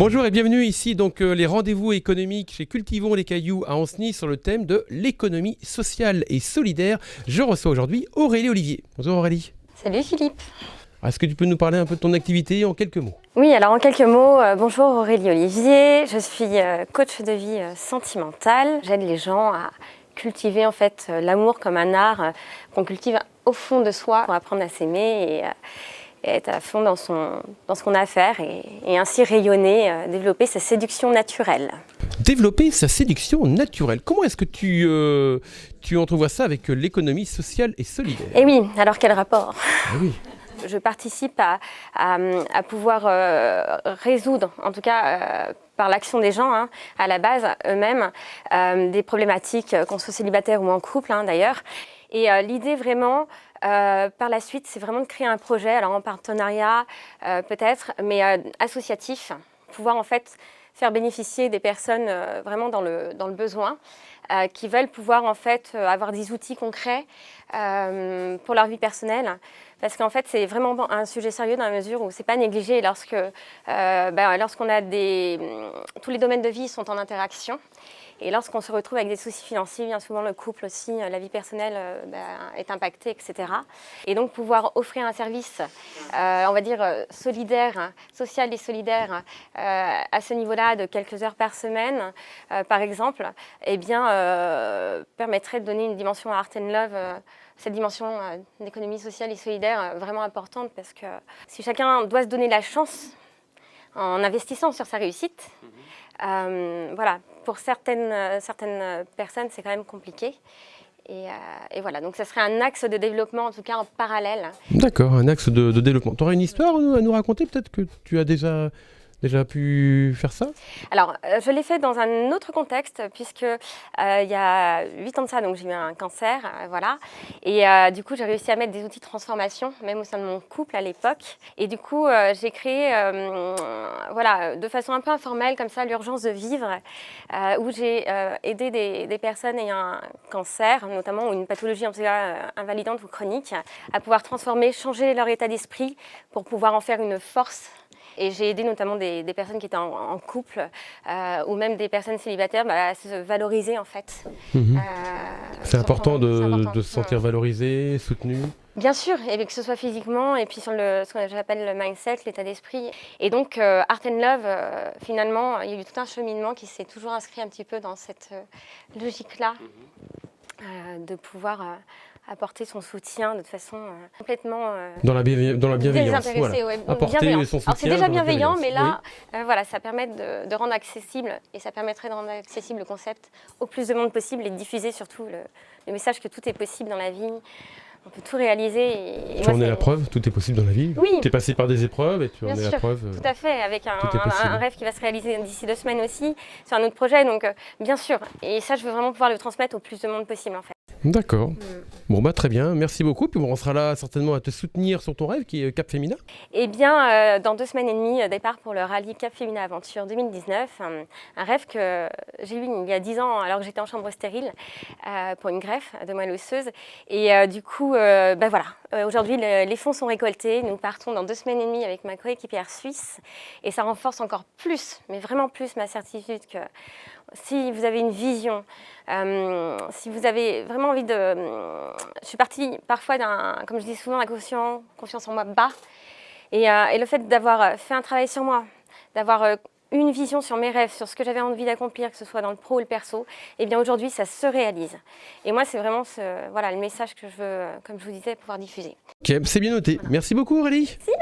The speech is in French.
Bonjour et bienvenue ici, donc les rendez-vous économiques chez Cultivons les Cailloux à Ancenis sur le thème de l'économie sociale et solidaire. Je reçois aujourd'hui Aurélie Olivier. Bonjour Aurélie. Salut Philippe. Est-ce que tu peux nous parler un peu de ton activité en quelques mots? Oui, alors en quelques mots, bonjour Aurélie Olivier. Je suis coach de vie sentimentale. J'aide les gens à cultiver en fait l'amour comme un art qu'on cultive au fond de soi pour apprendre à s'aimer et être à fond dans ce qu'on a à faire et ainsi rayonner, développer sa séduction naturelle. Développer sa séduction naturelle. Comment est-ce que tu entrevois ça avec l'économie sociale et solidaire? Eh oui, alors quel rapport? Ah oui. Je participe à pouvoir résoudre, en tout cas par l'action des gens, à la base eux-mêmes, des problématiques, qu'on soit célibataire ou en couple d'ailleurs. Et l'idée vraiment, par la suite, c'est vraiment de créer un projet, alors en partenariat peut-être, mais associatif, pouvoir en fait faire bénéficier des personnes vraiment dans le besoin, qui veulent pouvoir en fait avoir des outils concrets pour leur vie personnelle. Parce qu'en fait, c'est vraiment un sujet sérieux dans la mesure où c'est pas négligé lorsqu'on a tous les domaines de vie sont en interaction. Et lorsqu'on se retrouve avec des soucis financiers, bien souvent le couple aussi, la vie personnelle est impactée, etc. Et donc pouvoir offrir un service, on va dire solidaire, social et solidaire, à ce niveau-là de quelques heures par semaine, par exemple, eh bien, permettrait de donner une dimension à Art & Love, cette dimension d'économie sociale et solidaire vraiment importante, parce que si chacun doit se donner la chance en investissant sur sa réussite, voilà, pour certaines personnes, c'est quand même compliqué. Et voilà, donc ça serait un axe de développement, en tout cas en parallèle. D'accord, un axe de développement. Tu aurais une histoire à nous raconter? Peut-être que tu as déjà pu faire ça? Alors, je l'ai fait dans un autre contexte, puisque il y a 8 ans de ça, donc j'ai eu un cancer, voilà. Et du coup, j'ai réussi à mettre des outils de transformation, même au sein de mon couple à l'époque. Et du coup, j'ai créé, voilà, de façon un peu informelle, comme ça, l'urgence de vivre, où j'ai aidé des personnes ayant un cancer, notamment ou une pathologie en tout cas invalidante ou chronique, à pouvoir transformer, changer leur état d'esprit pour pouvoir en faire une force. Et j'ai aidé notamment des personnes qui étaient en couple ou même des personnes célibataires à se valoriser en fait. C'est important de se sentir valorisé, soutenu. Bien sûr, et que ce soit physiquement et puis sur ce que j'appelle le mindset, l'état d'esprit. Et donc Art & Love, finalement, il y a eu tout un cheminement qui s'est toujours inscrit un petit peu dans cette logique-là de pouvoir apporter son soutien de façon complètement dans la bienveillance, désintéressée, ouais, apporter bienveillance. son soutien. Alors c'est déjà bienveillant, mais là, oui. voilà, ça permet de rendre accessible, et ça permettrait de rendre accessible le concept au plus de monde possible et de diffuser surtout le message que tout est possible dans la vie. On peut tout réaliser. Tu en es la preuve, tout est possible dans la vie. Oui. Tu es passé par des épreuves et tu en es la preuve. Tout à fait, avec un rêve qui va se réaliser d'ici 2 semaines aussi, sur un autre projet, donc bien sûr. Et ça, je veux vraiment pouvoir le transmettre au plus de monde possible en fait. D'accord. Bon très bien, merci beaucoup. Puis on sera là certainement à te soutenir sur ton rêve qui est Cap Féminin. Eh bien, dans 2 semaines et demie, départ pour le rallye Cap Féminin Aventure 2019. Un rêve que j'ai eu il y a 10 ans alors que j'étais en chambre stérile pour une greffe de moelle osseuse. Et du coup, voilà, aujourd'hui les fonds sont récoltés. Nous partons dans 2 semaines et demie avec ma coéquipière suisse. Et ça renforce encore plus, mais vraiment plus ma certitude que si vous avez une vision, si vous avez vraiment envie de... Je suis partie parfois comme je dis souvent, d'un confiance en moi bas. Et le fait d'avoir fait un travail sur moi, d'avoir une vision sur mes rêves, sur ce que j'avais envie d'accomplir, que ce soit dans le pro ou le perso, et bien aujourd'hui, ça se réalise. Et moi, c'est vraiment le message que je veux, comme je vous disais, pouvoir diffuser. Ok, c'est bien noté. Merci beaucoup Aurélie. Si.